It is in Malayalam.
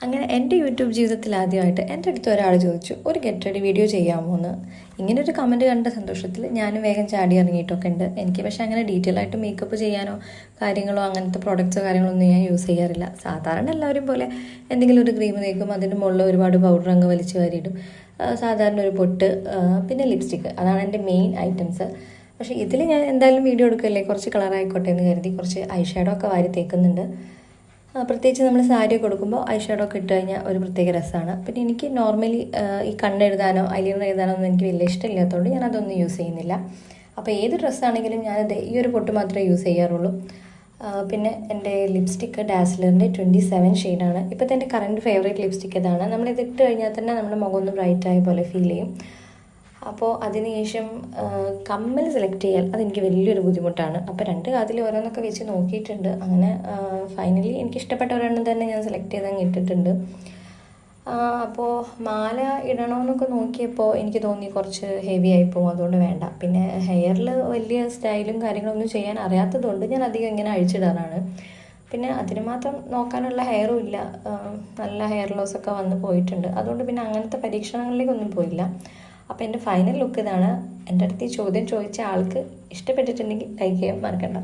അങ്ങനെ എൻ്റെ യൂട്യൂബ് ജീവിതത്തിൽ ആദ്യമായിട്ട് എൻ്റെ അടുത്ത് ഒരാൾ ചോദിച്ചു ഒരു ഗെറ്റ് റെഡി വീഡിയോ ചെയ്യാമോ എന്ന്. ഇങ്ങനൊരു കമൻറ്റ് കണ്ട സന്തോഷത്തിൽ ഞാനും വേഗം ചാടി ഇറങ്ങിയിട്ടൊക്കെ ഉണ്ട്. എനിക്ക് പക്ഷേ അങ്ങനെ ഡീറ്റെയിൽ ആയിട്ട് മേക്കപ്പ് ചെയ്യാനോ കാര്യങ്ങളോ അങ്ങനത്തെ പ്രോഡക്റ്റ്സോ കാര്യങ്ങളൊന്നും ഞാൻ യൂസ് ചെയ്യാറില്ല. സാധാരണ എല്ലാവരും പോലെ എന്തെങ്കിലും ഒരു ക്രീം തേക്കും, അതിൻ്റെ മുകളിൽ ഒരുപാട് പൗഡർ അങ്ങ് വലിച്ച് വാരിയിടും, സാധാരണ ഒരു പൊട്ട്, പിന്നെ ലിപ്സ്റ്റിക്ക്. അതാണ് എൻ്റെ മെയിൻ ഐറ്റംസ്. പക്ഷേ ഇതിൽ ഞാൻ എന്തായാലും വീഡിയോ എടുക്കല്ലേ, കുറച്ച് കളറായിക്കോട്ടെ എന്ന് കരുതി കുറച്ച് ഐ ഷാഡോ ഒക്കെ വാരി തേക്കുന്നുണ്ട്. പ്രത്യേകിച്ച് നമ്മൾ സാരി കൊടുക്കുമ്പോൾ ഐ ഷാഡോ ഒക്കെ ഇട്ട് കഴിഞ്ഞാൽ ഒരു പ്രത്യേക രസമാണ്. പിന്നെ എനിക്ക് നോർമലി ഈ കണ്ണെഴുതാനോ ഐലൈനർ എഴുതാനോ ഒന്നും എനിക്ക് വലിയ ഇഷ്ടമില്ലാത്തതുകൊണ്ട് ഞാൻ അതൊന്നും യൂസ് ചെയ്യുന്നില്ല. അപ്പോൾ ഏത് ഡ്രസ്സാണെങ്കിലും ഞാനത് ഈ ഒരു പൊട്ട് മാത്രമേ യൂസ് ചെയ്യാറുള്ളൂ. പിന്നെ എൻ്റെ ലിപ്സ്റ്റിക്ക് ഡാസ്ലറിൻ്റെ 27 ഷെയ്ഡാണ്. ഇപ്പോഴത്തെ എൻ്റെ കറണ്ട് ഫേവറേറ്റ് ലിപ്സ്റ്റിക്ക് ഇതാണ്. നമ്മളിത് ഇട്ട് കഴിഞ്ഞാൽ തന്നെ നമ്മുടെ മുഖം ഒന്ന് ബ്രൈറ്റ് ആയ പോലെ ഫീൽ ചെയ്യും. അപ്പോൾ അതിനുശേഷം കമ്മൽ സെലക്ട് ചെയ്യാൻ അതെനിക്ക് വലിയൊരു ബുദ്ധിമുട്ടാണ്. അപ്പോൾ രണ്ട് കാതിൽ ഓരോന്നൊക്കെ വെച്ച് നോക്കിയിട്ടുണ്ട്. അങ്ങനെ ഫൈനലി എനിക്ക് ഇഷ്ടപ്പെട്ട ഒരെണ്ണം തന്നെ ഞാൻ സെലക്ട് ചെയ്തങ്ങ് ഇട്ടിട്ടുണ്ട്. അപ്പോൾ മാല ഇടണമെന്നൊക്കെ നോക്കിയപ്പോൾ എനിക്ക് തോന്നി കുറച്ച് ഹെവി ആയിപ്പോവും, അതുകൊണ്ട് വേണ്ട. പിന്നെ ഹെയറിൽ വലിയ സ്റ്റൈലും കാര്യങ്ങളൊന്നും ചെയ്യാൻ അറിയാത്തതുകൊണ്ട് ഞാൻ അധികം ഇങ്ങനെ അഴിച്ചിടാറാണ്. പിന്നെ അതിന് മാത്രം നോക്കാനുള്ള ഹെയറും ഇല്ല, നല്ല ഹെയർ ലോസൊക്കെ വന്ന് പോയിട്ടുണ്ട്. അതുകൊണ്ട് പിന്നെ അങ്ങനത്തെ പരീക്ഷണങ്ങളിലേക്കൊന്നും പോയില്ല. അപ്പോൾ എൻ്റെ ഫൈനൽ ലുക്ക് ഇതാണ്. എൻ്റെ അടുത്ത് ഈ ചോദ്യം ചോദിച്ച ആൾക്ക് ഇഷ്ടപ്പെട്ടിട്ടുണ്ടെങ്കിൽ ലൈക്ക് ചെയ്യാൻ മറക്കണ്ട.